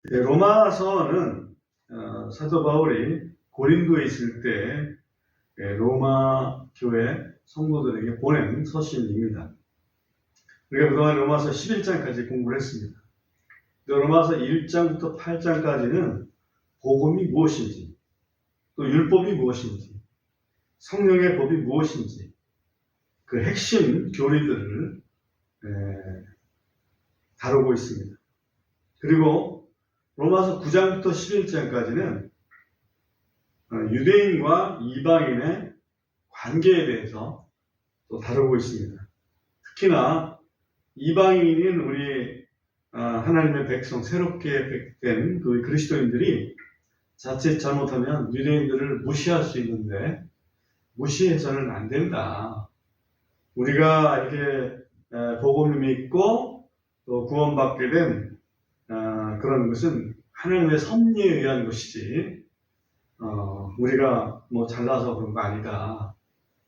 로마서는 사도 바울이 고린도에 있을 때 로마 교회 성도들에게 보낸 서신입니다. 우리가 그동안 로마서 11장까지 공부를 했습니다. 로마서 1장부터 8장까지는 복음이 무엇인지, 또 율법이 무엇인지, 성령의 법이 무엇인지 그 핵심 교리들을 다루고 있습니다. 그리고 로마서 9장부터 11장까지는 유대인과 이방인의 관계에 대해서 또 다루고 있습니다. 특히나 이방인인 우리 하나님의 백성, 새롭게 된 그 그리스도인들이 자칫 잘못하면 유대인들을 무시할 수 있는데 무시해서는 안 된다. 우리가 이렇게 복음을 믿고 또 구원받게 된 그런 것은 하나님의 섭리에 의한 것이지 우리가 뭐 잘나서 그런 거 아니다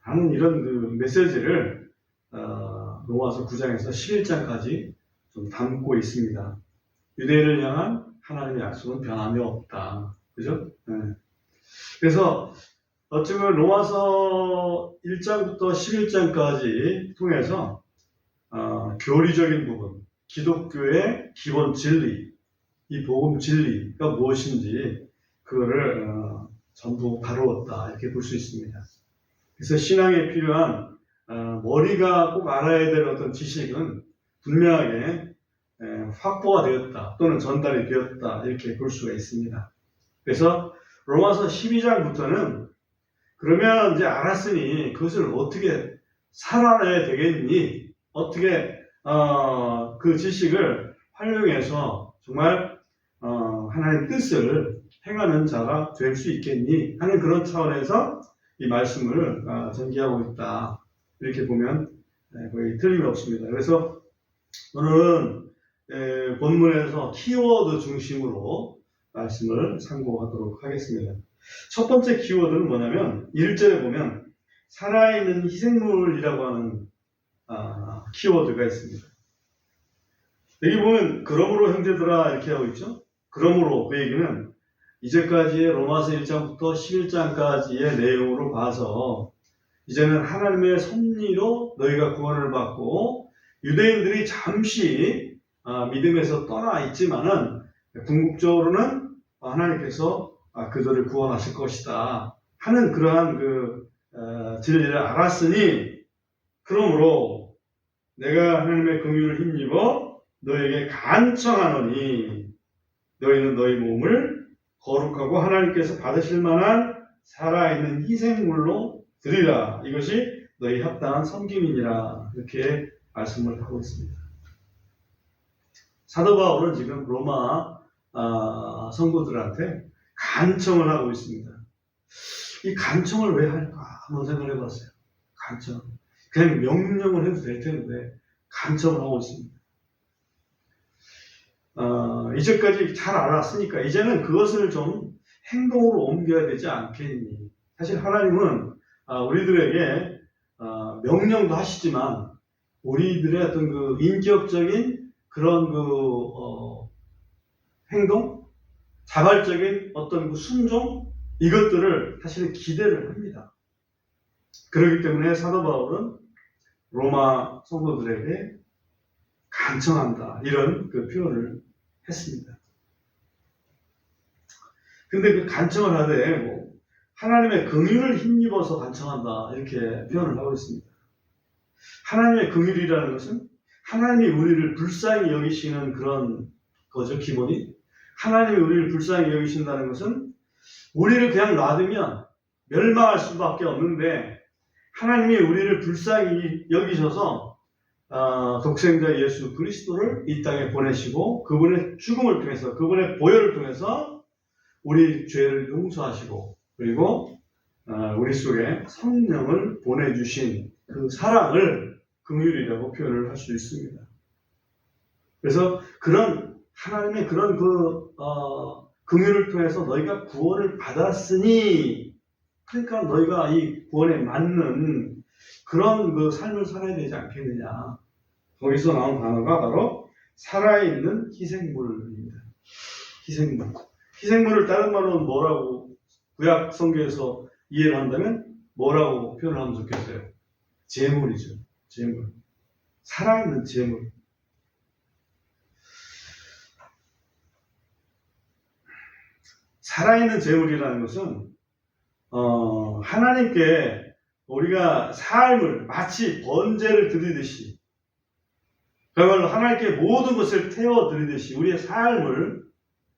하는 이런 그 메시지를 로마서 9장에서 11장까지 좀 담고 있습니다. 유대인을 향한 하나님의 약속은 변함이 없다. 그죠? 네. 그래서 어쩌면 로마서 1장부터 11장까지 통해서 교리적인 부분, 기독교의 기본 진리, 이 복음 진리가 무엇인지 그거를 전부 다루었다 이렇게 볼 수 있습니다. 그래서 신앙에 필요한 머리가 꼭 알아야 될 어떤 지식은 분명하게 확보가 되었다 또는 전달이 되었다 이렇게 볼 수가 있습니다. 그래서 로마서 12장부터는 그러면 이제 알았으니 그것을 어떻게 살아내야 되겠니? 어떻게 그 지식을 활용해서 정말 하나님의 뜻을 행하는 자가 될 수 있겠니? 하는 그런 차원에서 이 말씀을 전개하고 있다. 이렇게 보면 거의 틀림이 없습니다. 그래서 오늘은 본문에서 키워드 중심으로 말씀을 참고하도록 하겠습니다. 첫 번째 키워드는 뭐냐면 1절에 보면 살아있는 희생물이라고 하는 키워드가 있습니다. 여기 보면 그러므로 형제들아 이렇게 하고 있죠. 그러므로 그 얘기는 이제까지의 로마서 1장부터 11장까지의 내용으로 봐서 이제는 하나님의 섭리로 너희가 구원을 받고 유대인들이 잠시 믿음에서 떠나 있지만은 궁극적으로는 하나님께서 그들을 구원하실 것이다 하는 그러한 그 진리를 알았으니 그러므로 내가 하나님의 긍휼을 힘입어 너에게 간청하노니 너희는 너희 몸을 거룩하고 하나님께서 받으실 만한 살아있는 희생물로 드리라. 이것이 너희 합당한 섬김이니라. 이렇게 말씀을 하고 있습니다. 사도 바울은 지금 로마 성도들한테 간청을 하고 있습니다. 이 간청을 왜 할까? 한번 생각해 봤어요. 간청. 그냥 명령을 해도 될 텐데 간청을 하고 있습니다. 이제까지 잘 알았으니까 이제는 그것을 좀 행동으로 옮겨야 되지 않겠니? 사실 하나님은 우리들에게 명령도 하시지만 우리들의 어떤 그 인격적인 그런 행동, 자발적인 어떤 그 순종 이것들을 사실은 기대를 합니다. 그렇기 때문에 사도 바울은 로마 성도들에게 간청한다 이런 그 표현을 했습니다. 근데 그 간청을 하되 하나님의 긍휼을 힘입어서 간청한다 이렇게 표현을 하고 있습니다. 하나님의 긍휼이라는 것은 하나님이 우리를 불쌍히 여기시는 그런 거죠. 기본이 하나님이 우리를 불쌍히 여기신다는 것은 우리를 그냥 놔두면 멸망할 수밖에 없는데 하나님이 우리를 불쌍히 여기셔서 독생자 예수 그리스도를 이 땅에 보내시고 그분의 죽음을 통해서 그분의 보혈을 통해서 우리 죄를 용서하시고 그리고 우리 속에 성령을 보내주신 그 사랑을 긍휼이라고 표현을 할 수 있습니다. 그래서 그런 하나님의 그런 긍휼을 통해서 너희가 구원을 받았으니 그러니까 너희가 이 구원에 맞는 그런 그 삶을 살아야 되지 않겠느냐. 거기서 나온 단어가 바로 살아있는 희생물입니다. 희생물. 희생물을 다른 말로는 뭐라고 구약 성경에서 이해를 한다면 뭐라고 표현을 하면 좋겠어요? 제물이죠. 제물. 살아있는 제물. 살아있는 제물이라는 것은 하나님께 우리가 삶을 마치 번제를 드리듯이, 그야말로 하나님께 모든 것을 태워 드리듯이 우리의 삶을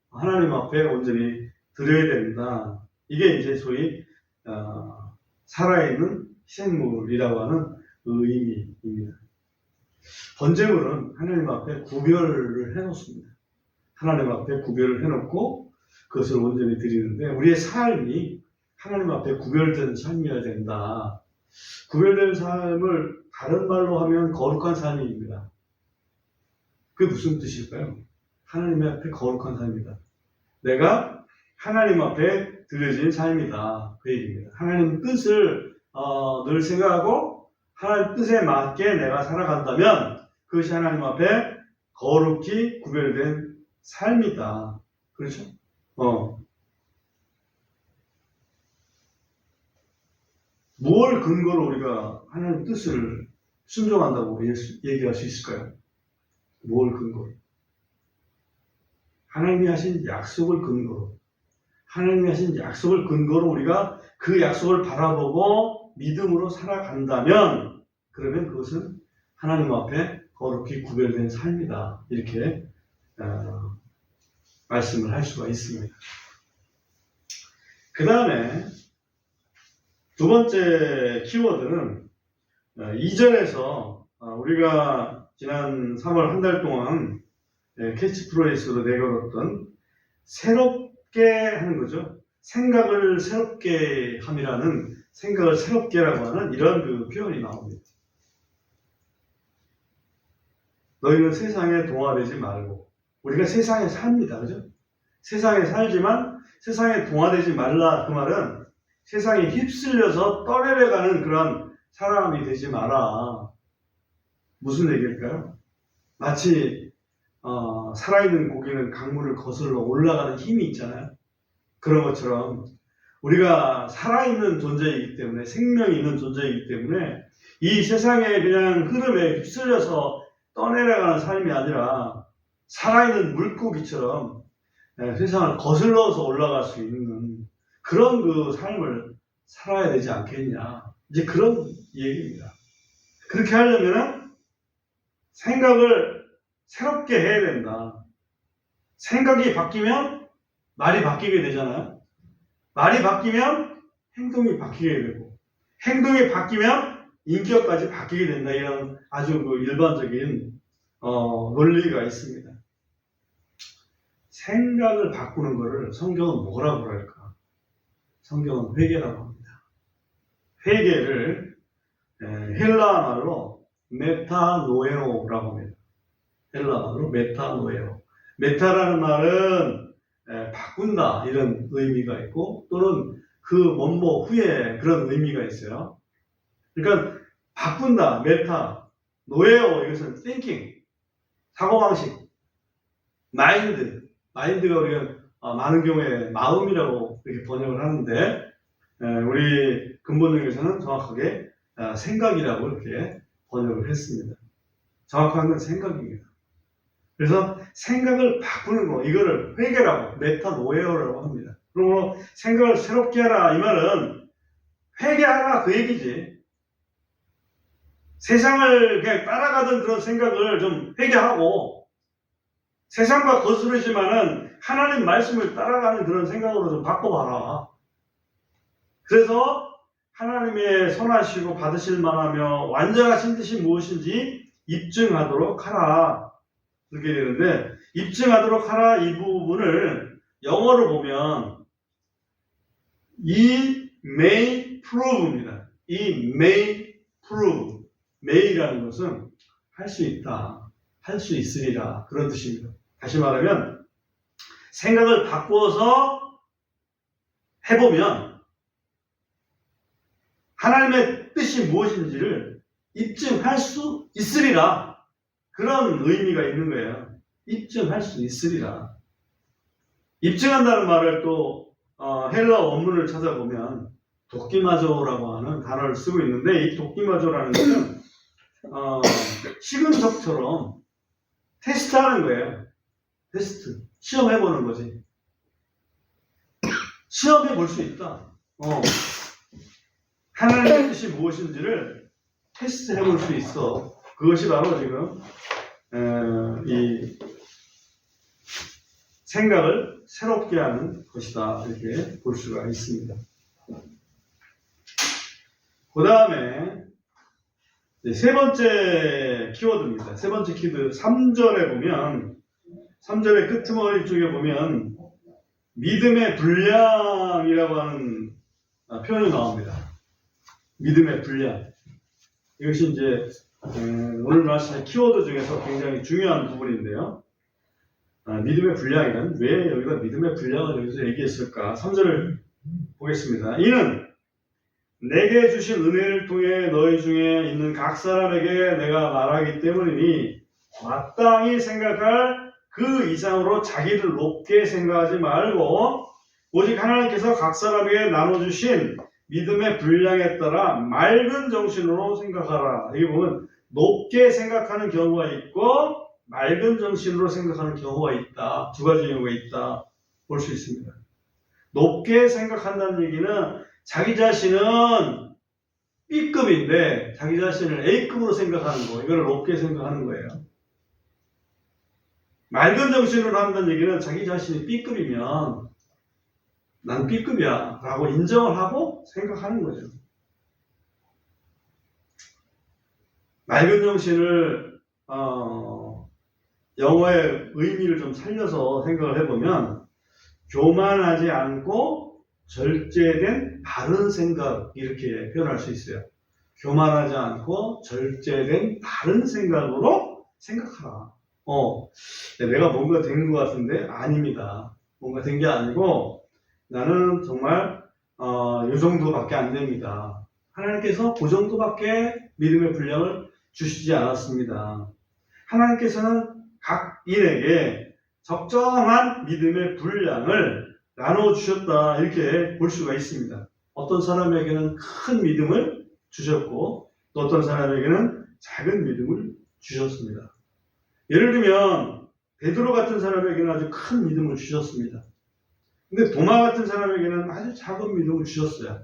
하나님 앞에 온전히 드려야 된다. 이게 이제 소위 살아있는 희생물이라고 하는 의미입니다. 번제물은 하나님 앞에 구별을 해놓습니다. 하나님 앞에 구별을 해놓고 그것을 온전히 드리는데, 우리의 삶이 하나님 앞에 구별된 삶이어야 된다. 구별된 삶을 다른 말로 하면 거룩한 삶입니다. 그게 무슨 뜻일까요? 하나님 앞에 거룩한 삶이다. 내가 하나님 앞에 드려진 삶이다. 그 얘기입니다. 하나님 뜻을 늘 생각하고 하나님 뜻에 맞게 내가 살아간다면 그것이 하나님 앞에 거룩히 구별된 삶이다. 그렇죠? 뭘 근거로 우리가 하나님 뜻을 순종한다고 얘기할 수 있을까요? 뭘 근거로? 하나님이 하신 약속을 근거로. 하나님이 하신 약속을 근거로 우리가 그 약속을 바라보고 믿음으로 살아간다면, 그러면 그것은 하나님 앞에 거룩히 구별된 삶이다. 이렇게 말씀을 할 수가 있습니다. 그 다음에 두 번째 키워드는 2절에서 우리가 지난 3월 한 달 동안 캐치프레이스로 내걸었던 새롭게 하는 거죠. 생각을 새롭게 함이라는, 생각을 새롭게라고 하는 이런 그 표현이 나옵니다. 너희는 세상에 동화되지 말고, 우리가 세상에 삽니다. 그죠? 세상에 살지만 세상에 동화되지 말라. 그 말은 세상에 휩쓸려서 떠내려가는 그런 사람이 되지 마라. 무슨 얘기일까요? 마치 살아있는 고기는 강물을 거슬러 올라가는 힘이 있잖아요. 그런 것처럼 우리가 살아있는 존재이기 때문에, 생명이 있는 존재이기 때문에 이 세상의 그냥 흐름에 휩쓸려서 떠내려가는 삶이 아니라 살아있는 물고기처럼 세상을 거슬러서 올라갈 수 있는 그런 그 삶을 살아야 되지 않겠냐. 이제 그런 얘기입니다. 그렇게 하려면 생각을 새롭게 해야 된다. 생각이 바뀌면 말이 바뀌게 되잖아요. 말이 바뀌면 행동이 바뀌게 되고, 행동이 바뀌면 인격까지 바뀌게 된다. 이런 아주 그 일반적인 논리가 있습니다. 생각을 바꾸는 것을 성경은 뭐라고 할까? 성경은 회개라고 합니다. 회개를 헬라어 말로 메타노에오라고 합니다. 헬라어 말로 메타노에오. 메타라는 말은 바꾼다 이런 의미가 있고, 또는 그 뭐뭐 후에 그런 의미가 있어요. 그러니까 바꾼다, 메타, 노에오, 이것은 thinking, 사고방식, 마인드가 우리가 많은 경우에 마음이라고 이렇게 번역을 하는데, 우리 근본역에서는 정확하게 생각이라고 이렇게 번역을 했습니다. 정확한 건 생각입니다. 그래서 생각을 바꾸는 거, 이거를 회개라고, 메타노에오라고 합니다. 그러므로 생각을 새롭게 하라, 이 말은 회개하라 그 얘기지. 세상을 그냥 따라가던 그런 생각을 좀 회개하고, 세상과 거스르지만은 하나님 말씀을 따라가는 그런 생각으로 좀 바꿔봐라. 그래서 하나님의 선하시고 받으실 만하며 완전하신 뜻이 무엇인지 입증하도록 하라. 그렇게 되는데, 입증하도록 하라 이 부분을 영어로 보면 이 may prove입니다. 이 may prove. may라는 것은 할 수 있다, 할 수 있으리라, 그런 뜻입니다. 다시 말하면 생각을 바꾸어서 해보면 하나님의 뜻이 무엇인지를 입증할 수 있으리라, 그런 의미가 있는 거예요. 입증할 수 있으리라. 입증한다는 말을 또 헬라 원문을 찾아보면 도끼마조라고 하는 단어를 쓰고 있는데, 이 도끼마조라는 것은 시금석처럼 테스트하는 거예요. 테스트. 시험해보는 거지. 시험해 볼 수 있다. 하나님의 뜻이 무엇인지를 테스트해 볼 수 있어. 그것이 바로 지금 이 생각을 새롭게 하는 것이다. 이렇게 볼 수가 있습니다. 그 다음에 세 번째 키워드입니다. 세 번째 키워드 3절에 보면, 3절의 끄트머리 쪽에 보면 믿음의 분량이라고 하는 표현이 나옵니다. 믿음의 분량. 이것이 이제 오늘 말씀의 키워드 중에서 굉장히 중요한 부분인데요. 믿음의 분량이란, 왜 여기가 믿음의 분량을 여기서 얘기했을까? 3절을 보겠습니다. 이는 내게 주신 은혜를 통해 너희 중에 있는 각 사람에게 내가 말하기 때문이니 마땅히 생각할 그 이상으로 자기를 높게 생각하지 말고 오직 하나님께서 각 사람에게 나눠주신 믿음의 분량에 따라 맑은 정신으로 생각하라. 여기 보면 높게 생각하는 경우가 있고 맑은 정신으로 생각하는 경우가 있다. 두 가지 경우가 있다. 볼 수 있습니다. 높게 생각한다는 얘기는 자기 자신은 B급인데 자기 자신을 A급으로 생각하는 거, 이걸 높게 생각하는 거예요. 맑은 정신으로 한다는 얘기는 자기 자신이 B급이면 난 B급이야 라고 인정을 하고 생각하는 거죠. 맑은 정신을 영어의 의미를 좀 살려서 생각을 해보면 교만하지 않고 절제된 바른 생각, 이렇게 표현할 수 있어요. 교만하지 않고 절제된 바른 생각으로 생각하라. 내가 뭔가 된 것 같은데 아닙니다. 뭔가 된 게 아니고 나는 정말 이 정도밖에 안 됩니다. 하나님께서 그 정도밖에 믿음의 분량을 주시지 않았습니다. 하나님께서는 각 인에게 적정한 믿음의 분량을 나눠주셨다, 이렇게 볼 수가 있습니다. 어떤 사람에게는 큰 믿음을 주셨고 또 어떤 사람에게는 작은 믿음을 주셨습니다. 예를 들면 베드로 같은 사람에게는 아주 큰 믿음을 주셨습니다. 근데 도마 같은 사람에게는 아주 작은 믿음을 주셨어요.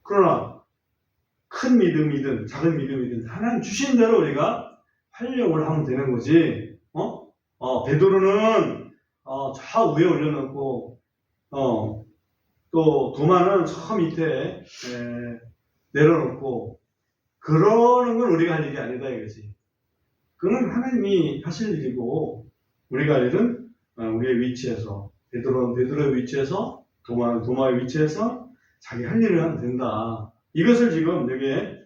그러나 큰 믿음이든 작은 믿음이든 하나님 주신 대로 우리가 활용을 하면 되는 거지. 베드로는 저 위에 올려놓고 또 도마는 저 밑에 내려놓고 그러는 건 우리가 할 일이 아니다 이거지. 그건 하나님이 하실 일이고 우리가 할 일은 우리의 위치에서, 베드로는 베드로의 위치에서, 도마는 도마의 위치에서 자기 할 일을 하면 된다. 이것을 지금 여기에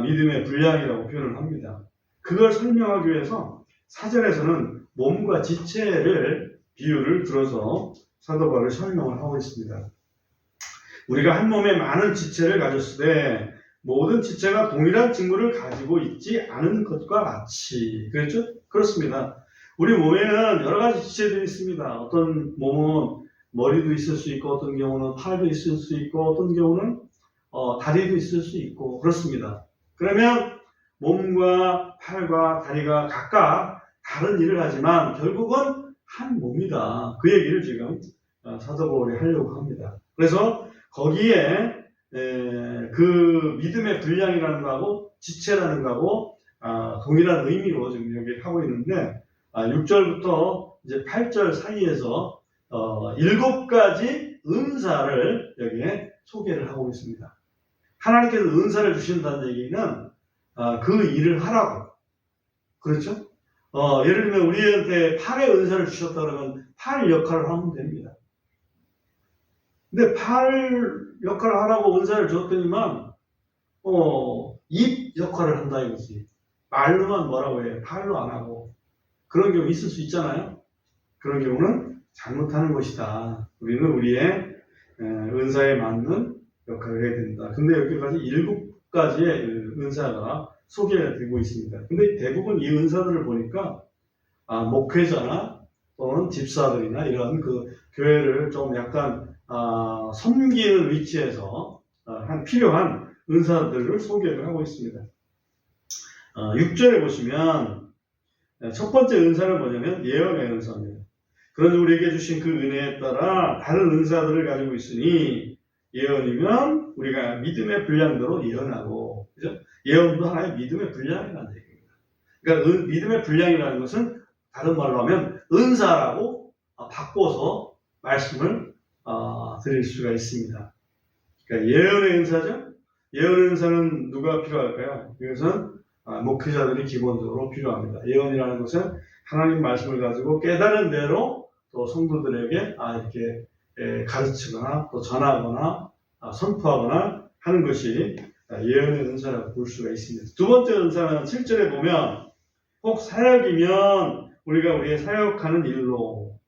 믿음의 분량이라고 표현을 합니다. 그걸 설명하기 위해서 사전에서는 몸과 지체를 비유를 들어서 사도 바울이 설명을 하고 있습니다. 우리가 한 몸에 많은 지체를 가졌을 때 모든 지체가 동일한 직무를 가지고 있지 않은 것과 같이, 그렇죠? 그렇습니다. 우리 몸에는 여러 가지 지체들이 있습니다. 어떤 몸은 머리도 있을 수 있고 어떤 경우는 팔도 있을 수 있고 어떤 경우는 다리도 있을 수 있고 그렇습니다. 그러면 몸과 팔과 다리가 각각 다른 일을 하지만 결국은 한 몸이다. 그 얘기를 지금 사도 바울이 하려고 합니다. 그래서 거기에 그 믿음의 분량이라는 거하고 지체라는 거하고 동일한 의미로 지금 여기 하고 있는데 6절부터 이제 8절 사이에서 7가지 은사를 여기에 소개를 하고 있습니다. 하나님께서 은사를 주신다는 얘기는 그 일을 하라고. 그렇죠? 예를 들면 우리한테 팔의 은사를 주셨다 그러면 팔 역할을 하면 됩니다. 근데 팔 역할을 하라고 은사를 줬더니만 입 역할을 한다 이거지. 말로만 뭐라고 해. 팔로 안 하고. 그런 경우 있을 수 있잖아요. 그런 경우는 잘못하는 것이다. 우리는 우리의 은사에 맞는 역할을 해야 된다. 근데 여기까지 7가지의 은사가 소개가 되고 있습니다. 근데 대부분 이 은사들을 보니까 목회자나 또는 집사들이나 이런 그 교회를 좀 약간 섬기는 위치에서 필요한 은사들을 소개를 하고 있습니다. 6절에 보시면 첫 번째 은사는 뭐냐면 예언의 은사입니다. 그런데 우리에게 주신 그 은혜에 따라 다른 은사들을 가지고 있으니 예언이면 우리가 믿음의 분량대로 예언하고, 그죠? 예언도 하나의 믿음의 분량이라는 얘기입니다. 그러니까 믿음의 분량이라는 것은 다른 말로 하면 은사라고 바꿔서 말씀을 드릴 수가 있습니다. 그러니까 예언의 은사죠. 예언의 은사는 누가 필요할까요? 이것은 목회자들이 기본적으로 필요합니다. 예언이라는 것은 하나님 말씀을 가지고 깨달은 대로 또 성도들에게 이렇게 가르치거나 또 전하거나 선포하거나 하는 것이 예언의 은사라고 볼 수가 있습니다. 두 번째 은사는 7절에 보면 혹 사역이면 우리가 우리의 사역하는 일로,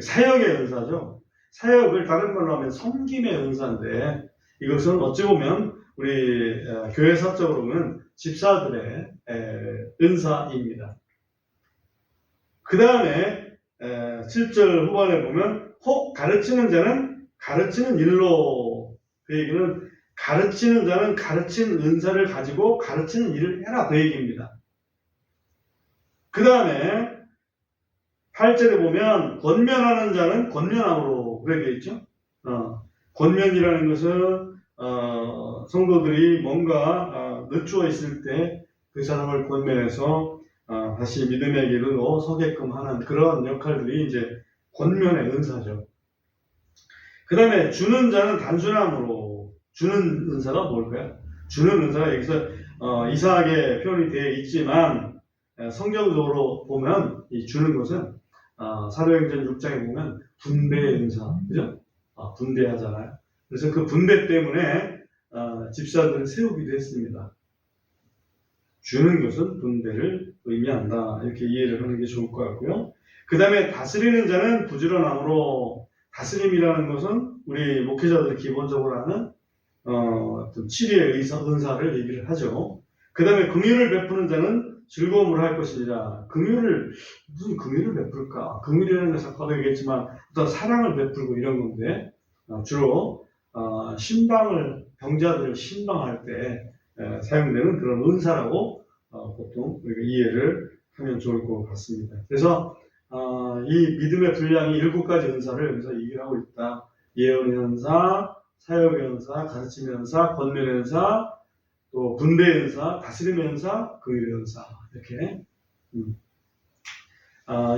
사역의 은사죠. 사역을 다른 말로 하면 섬김의 은사인데 이것은 어찌 보면 우리 교회사적으로 보면 집사들의 은사입니다. 그 다음에 7절 후반에 보면 혹 가르치는 자는 가르치는 일로, 그 얘기는 가르치는 자는 가르치는 은사를 가지고 가르치는 일을 해라, 그 얘기입니다. 그 다음에 8절에 보면 권면하는 자는 권면함으로 그렇게 되어 있죠. 권면이라는 것은 성도들이 뭔가 늦추어 있을 때 그 사람을 권면해서 다시 믿음의 길로 서게끔 하는 그런 역할들이 이제 권면의 은사죠. 그 다음에 주는 자는 단순함으로, 주는 은사가 뭘까요? 주는 은사가 여기서 이상하게 표현이 되어 있지만 성경적으로 보면 이 주는 것은 사도행전 6장에 보면 분배의 은사, 그죠? 분배하잖아요. 그래서 그 분배 때문에 집사들을 세우기도 했습니다. 주는 것은 분배를 의미한다, 이렇게 이해를 하는 게 좋을 것 같고요. 그 다음에 다스리는 자는 부지런함으로, 다스림이라는 것은 우리 목회자들이 기본적으로 하는 어떤 치리의 은사를 얘기를 하죠. 그 다음에 긍휼을 베푸는 자는 즐거움을 할 것이니라. 무슨 긍휼을 베풀까? 긍휼이라는 것은 아까도 얘기했지만 어떤 사랑을 베풀고 이런 건데 주로 병자들을 신방할 때 사용되는 그런 은사라고 보통 우리가 이해를 하면 좋을 것 같습니다. 그래서 이 믿음의 분량이 7가지 은사를 여기서 얘기를 하고 있다. 예언의 은사, 사역의 은사, 가르침의 은사, 권면의 은사, 또 분배의 은사, 다스림의 은사, 긍휼의 은사, 이렇게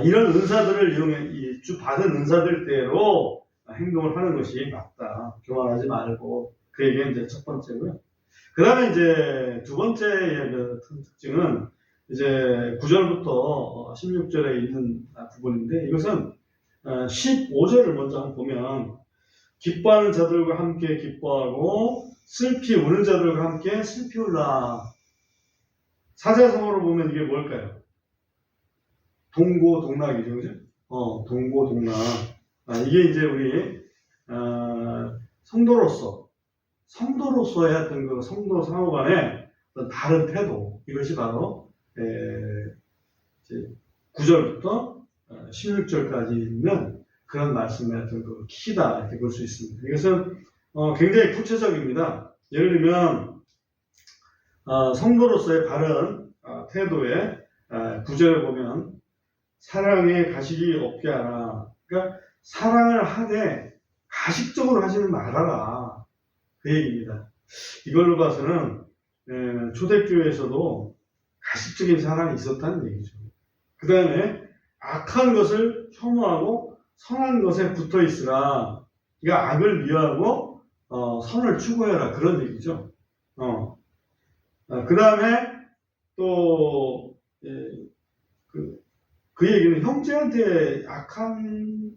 이런 은사들을 이용해 받은 은사들대로 행동을 하는 것이 맞다. 교만하지 말고, 그 얘기가 이제 첫 번째고요. 그 다음에 이제 두 번째 특징은 이제 9절부터 16절에 있는 부분인데, 이것은 15절을 먼저 한번 보면 기뻐하는 자들과 함께 기뻐하고 슬피 우는 자들과 함께 슬피 울라. 사자성어로 보면 이게 뭘까요? 동고동락이죠, 그죠? 동고동락. 이게 이제 우리 성도로서의 어떤 그 성도 상호간의 어떤 다른 태도, 이것이 바로 9절부터 16절까지 있는 그런 말씀의 어떤 그 키다, 이렇게 볼 수 있습니다. 이것은 굉장히 구체적입니다. 예를 들면 성도로서의 바른 태도에 9절에 보면 사랑에 가식이 없게 하라. 그러니까 사랑을 하되 가식적으로 하지는 말아라, 그 얘기입니다. 이걸로 봐서는 초대교회에서도 가식적인 사랑이 있었다는 얘기죠. 그 다음에 악한 것을 혐오하고 선한 것에 붙어 있으라. 그러니까 악을 미워하고 선을 추구해라, 그런 얘기죠. 그 다음에 또 그 얘기는 형제한테 악한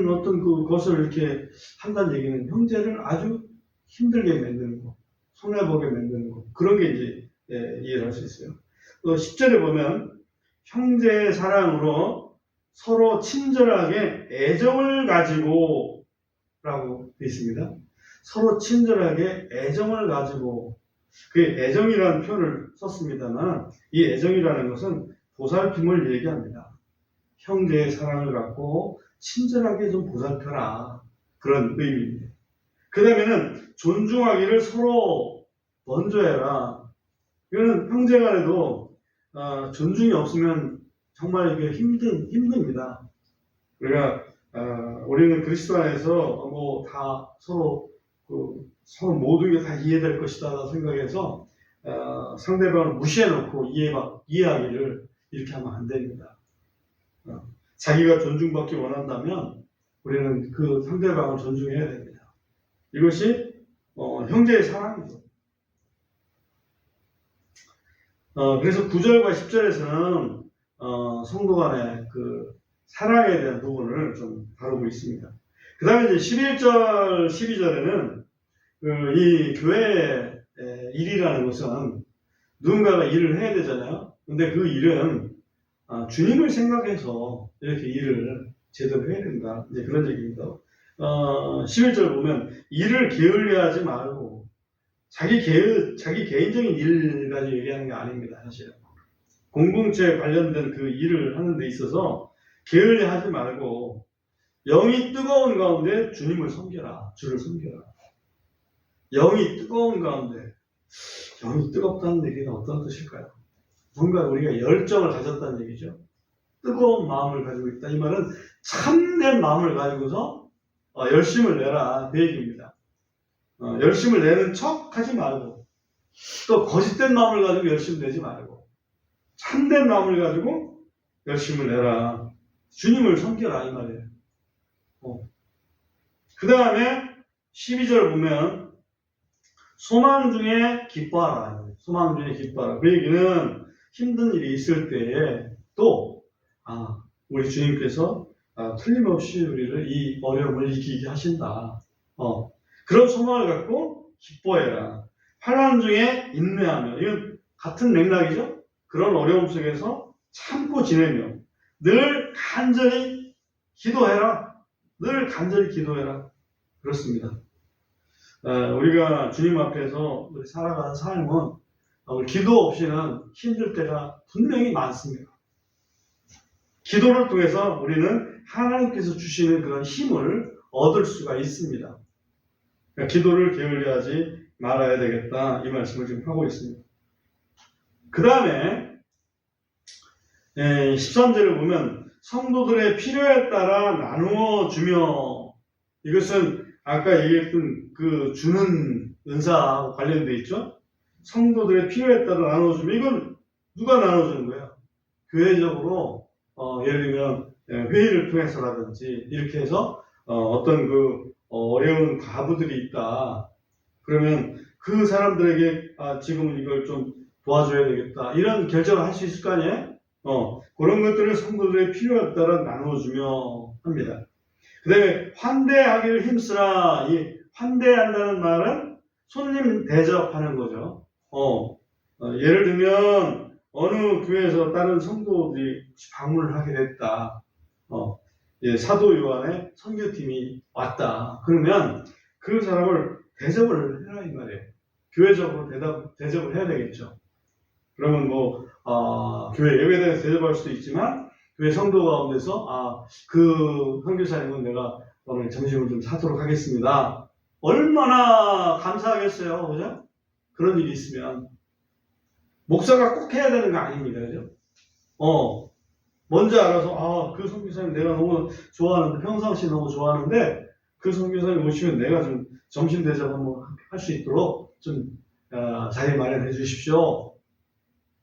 어떤 그것을 이렇게 한다는 얘기는 형제를 아주 힘들게 만드는 거, 손해보게 만드는 거, 그런 게 이제 이해를 할 수 있어요. 또 10절에 보면 형제의 사랑으로 서로 친절하게 애정을 가지고 라고 되어 있습니다. 서로 친절하게 애정을 가지고, 그 애정이라는 표현을 썼습니다만 이 애정이라는 것은 보살핌을 얘기합니다. 형제의 사랑을 갖고 친절하게 좀 보살펴라. 그런 의미입니다. 그 다음에는 존중하기를 서로 먼저 해라. 이거는 형제 간에도 존중이 없으면 정말 이게 힘듭니다. 우리가 우리는 그리스도 안에서 뭐 다 서로 서로 모든 게 다 이해될 것이다 생각해서 상대방을 무시해놓고 이해하기를 이렇게 하면 안 됩니다. 자기가 존중받기 원한다면 우리는 그 상대방을 존중해야 됩니다. 이것이 형제의 사랑이죠. 그래서 9절과 10절에서는 성도 간의 그 사랑에 대한 부분을 좀 다루고 있습니다. 그 다음에 이제 11절, 12절에는 이 교회의 일이라는 것은 누군가가 일을 해야 되잖아요. 근데 그 일은 주님을 생각해서 이렇게 일을 제대로 해야 된다. 이제 그런 얘기입니다. 11절 보면 일을 게을리하지 말고 자기 개인적인 일 가지고 얘기하는 게 아닙니다. 사실 공동체에 관련된 그 일을 하는 데 있어서 게을리하지 말고 영이 뜨거운 가운데 주님을 섬겨라. 주를 섬겨라. 영이 뜨거운 가운데 영이 뜨겁다는 얘기는 어떤 뜻일까요? 뭔가 우리가 열정을 가졌다는 얘기죠. 뜨거운 마음을 가지고 있다. 이 말은 참된 마음을 가지고서 열심을 내라. 그 얘기입니다. 열심을 내는 척 하지 말고 또 거짓된 마음을 가지고 열심 내지 말고 참된 마음을 가지고 열심을 내라. 주님을 섬겨라. 이 말이에요. 그 다음에 12절 보면 소망 중에 기뻐하라. 소망 중에 기뻐하라. 그 얘기는 힘든 일이 있을 때에 또 우리 주님께서 틀림없이 우리를 이 어려움을 이기게 하신다. 그런 소망을 갖고 기뻐해라. 환난 중에 인내하며. 이건 같은 맥락이죠. 그런 어려움 속에서 참고 지내며 늘 간절히 기도해라. 늘 간절히 기도해라. 그렇습니다. 우리가 주님 앞에서 살아가는 삶은 기도 없이는 힘들 때가 분명히 많습니다. 기도를 통해서 우리는 하나님께서 주시는 그런 힘을 얻을 수가 있습니다. 그러니까 기도를 게을리하지 말아야 되겠다. 이 말씀을 지금 하고 있습니다. 그 다음에 13절을 보면 성도들의 필요에 따라 나누어 주며, 이것은 아까 얘기했던 그 주는 은사와 관련되어 있죠. 성도들의 필요에 따라 나누어 주며, 이건 누가 나눠주는 거예요? 교회적으로 예를 들면 회의를 통해서라든지 이렇게 해서 어떤 그 어려운 가부들이 있다. 그러면 그 사람들에게 지금 이걸 좀 도와줘야 되겠다. 이런 결정을 할 수 있을 거 아니에요? 그런 것들을 성도들의 필요에 따라 나눠주며 합니다. 그 다음에 환대하기를 힘쓰라. 이 환대한다는 말은 손님 대접하는 거죠. 예를 들면 어느 교회에서 다른 성도들이 방문을 하게 됐다. 사도 요한의 선교팀이 왔다. 그러면 그 사람을 대접을 해라 이 말이에요. 교회적으로 대접을 해야 되겠죠. 그러면 교회 예배당에서 대접할 수도 있지만 교회 성도 가운데서 그 선교사님은 내가 오늘 점심을 좀 사도록 하겠습니다. 얼마나 감사하겠어요. 그죠? 그런 일이 있으면 목사가 꼭 해야 되는 거 아닙니다. 그죠? 먼저 알아서 그 선교사님 내가 너무 좋아하는데, 평상시 너무 좋아하는데 그 선교사님 오시면 내가 좀 점심 대접 한번 할 수 있도록 좀 자리 마련해 주십시오.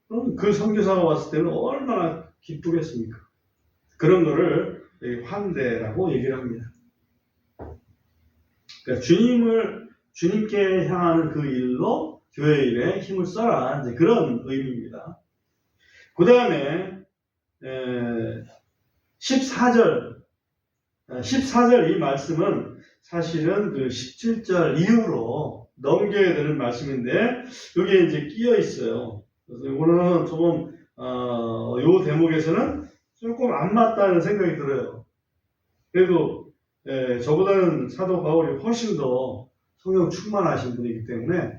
그럼 그 선교사가 왔을 때는 얼마나 기쁘겠습니까? 그런 거를 환대라고 얘기를 합니다. 그러니까 주님께 향하는 그 일로 교회 일에 힘을 써라. 이제 그런 의미입니다. 그 다음에 14절 이 말씀은 사실은 그 17절 이후로 넘겨야 되는 말씀인데 여기에 이제 끼어 있어요. 그래서 이거는 조금 요 대목에서는 조금 안 맞다는 생각이 들어요. 그래도 저보다는 사도 바울이 훨씬 더 성령 충만하신 분이기 때문에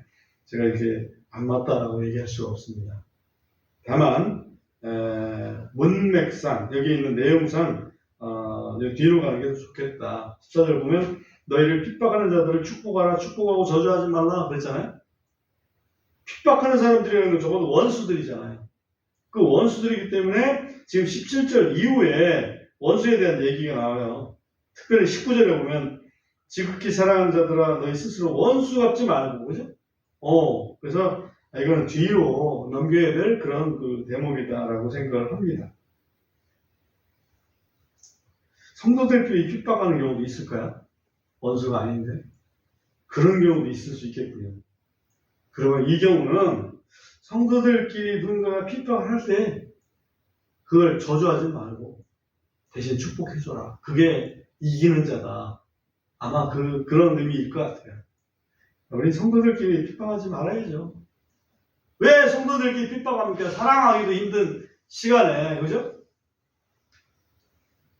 제가 이렇게 안 맞다라고 얘기할 수가 없습니다. 다만 문맥상 여기 있는 내용상 뒤로 가는 게 좋겠다. 14절 보면 너희를 핍박하는 자들을 축복하라. 축복하고 저주하지 말라 그랬잖아요. 핍박하는 사람들이라는 건 적어도 원수들이잖아요. 그 원수들이기 때문에 지금 17절 이후에 원수에 대한 얘기가 나와요. 특별히 19절에 보면 지극히 사랑하는 자들아 너희 스스로 원수 갚지 말고, 그죠? 그래서 이거는 뒤로 넘겨야 될 그런 그 대목이다라고 생각을 합니다. 성도들끼리 핍박하는 경우도 있을까요? 원수가 아닌데. 그런 경우도 있을 수 있겠군요. 그러면 이 경우는 성도들끼리 누군가가 핍박을 할 때 그걸 저주하지 말고 대신 축복해줘라. 그게 이기는 자다. 아마 그런 의미일 것 같아요. 우리 성도들끼리 핍박하지 말아야죠. 왜 성도들끼리 핍박합니까? 사랑하기도 힘든 시간에, 그죠?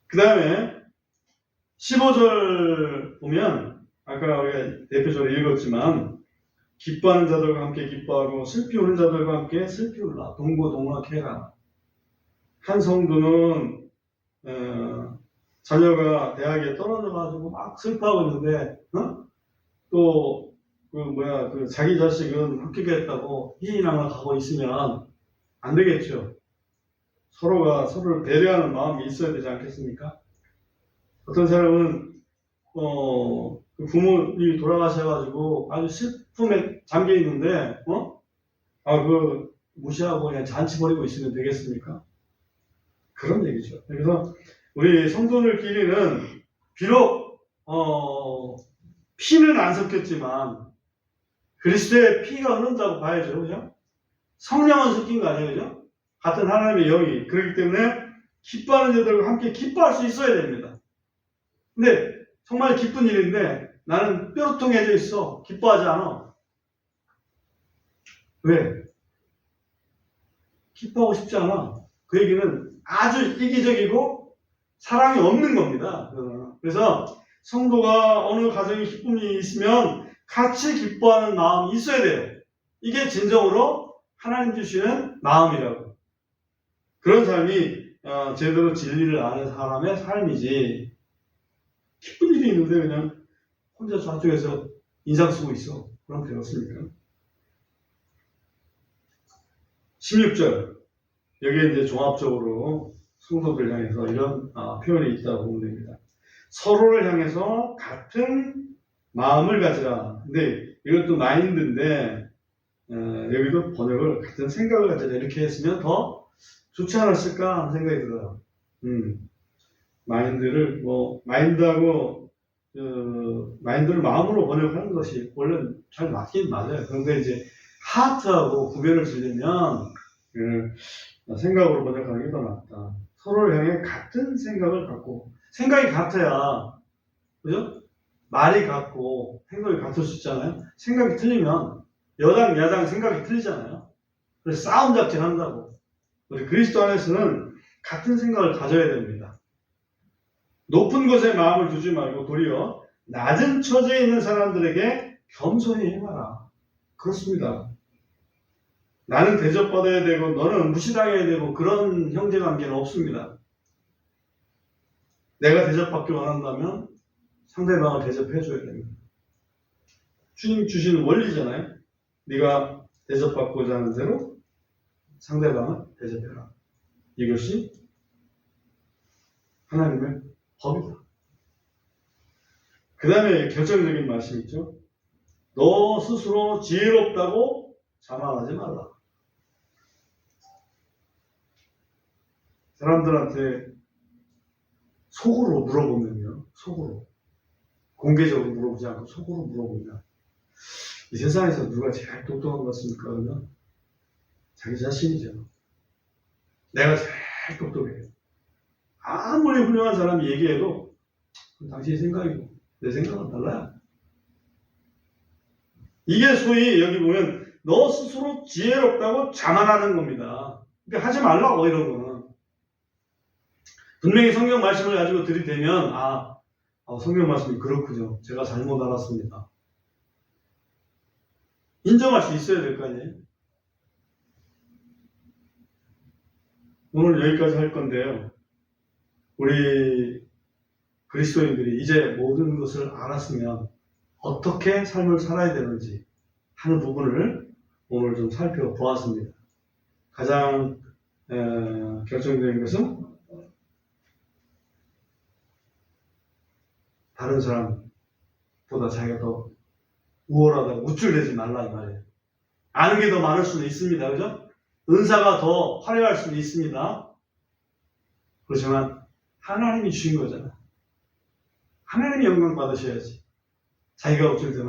그 다음에 15절 보면 아까 우리가 대표적으로 읽었지만 기뻐하는 자들과 함께 기뻐하고 슬피 우는 자들과 함께 슬피 울라. 동고동락해라. 한 성도는 자녀가 대학에 떨어져가지고 막 슬퍼하고 있는데 또 자기 자식은 합격했다고 희희낙낙 하고 있으면 안 되겠죠. 서로가 서로를 배려하는 마음이 있어야 되지 않겠습니까? 어떤 사람은 그 부모님이 돌아가셔가지고 아주 슬픔에 잠겨 있는데 무시하고 그냥 잔치 벌이고 있으면 되겠습니까? 그런 얘기죠. 그래서 우리 성도들끼리는 비록 피는 안 섞였지만 그리스도의 피가 흐른다고 봐야죠. 그죠? 성령은 섞인 거 아니에요. 그죠? 같은 하나님의 영이. 그렇기 때문에 기뻐하는 자들과 함께 기뻐할 수 있어야 됩니다. 근데 정말 기쁜 일인데 나는 뾰루통해져 있어. 기뻐하지 않아. 왜? 기뻐하고 싶지 않아. 그 얘기는 아주 이기적이고 사랑이 없는 겁니다. 그래서 성도가 어느 가정에 기쁨이 있으면 같이 기뻐하는 마음이 있어야 돼요. 이게 진정으로 하나님 주시는 마음이라고. 그런 삶이 제대로 진리를 아는 사람의 삶이지. 기쁜 일이 있는데 그냥 혼자 저쪽에서 인상 쓰고 있어. 그럼 되었습니까? 16절. 여기에 이제 종합적으로 성도들 향해서 이런 표현이 있다고 보면 됩니다. 서로를 향해서 같은 마음을 가지라. 근데 이것도 마인드인데 여기도 번역을 같은 생각을 가지라 이렇게 했으면 더 좋지 않았을까 하는 생각이 들어요. 마인드를 마인드하고 마인드를 마음으로 번역하는 것이 원래 잘 맞긴 맞아요. 그런데 이제 하트하고 구별을 지려면 생각으로 번역하는 게 더 낫다. 서로를 향해 같은 생각을 갖고 생각이 같아야 그죠? 말이 같고 생각이 같을 수 있잖아요. 생각이 틀리면 여당 야당 생각이 틀리잖아요. 그래서 싸움 잡질 한다고. 우리 그리스도 안에서는 같은 생각을 가져야 됩니다. 높은 곳에 마음을 두지 말고 도리어 낮은 처지에 있는 사람들에게 겸손히 행하라. 그렇습니다. 나는 대접받아야 되고 너는 무시당해야 되고 그런 형제관계는 없습니다. 내가 대접받기 원한다면 상대방을 대접해줘야 됩니다. 주님 주시는 원리잖아요. 네가 대접받고자 하는 대로 상대방을 대접해라. 이것이 하나님의 법이다. 그 다음에 결정적인 말씀이 있죠. 너 스스로 지혜롭다고 자만하지 말라. 사람들한테 속으로 물어보면요. 속으로. 공개적으로 물어보지 않고 속으로 물어보면 이 세상에서 누가 제일 똑똑한 것 같습니까? 그러면 자기 자신이죠. 내가 제일 똑똑해요. 아무리 훌륭한 사람이 얘기해도 당신의 생각이고 내 생각은 달라요. 이게 소위 여기 보면 너 스스로 지혜롭다고 자만하는 겁니다. 그러니까 하지 말라고 이런 거는. 분명히 성경 말씀을 가지고 들이대면 성경 말씀이 그렇군요. 제가 잘못 알았습니다. 인정할 수 있어야 될 거 아니에요. 오늘 여기까지 할 건데요. 우리 그리스도인들이 이제 모든 것을 알았으면 어떻게 삶을 살아야 되는지 하는 부분을 오늘 좀 살펴보았습니다. 가장 결정적인 것은 다른 사람보다 자기가 더 우월하다고 우쭐대지 말라 이 말이에요. 아는 게 더 많을 수는 있습니다. 그죠? 은사가 더 화려할 수는 있습니다. 그렇지만 하나님이 주신 거잖아. 하나님이 영광 받으셔야지. 자기가 우쭐대면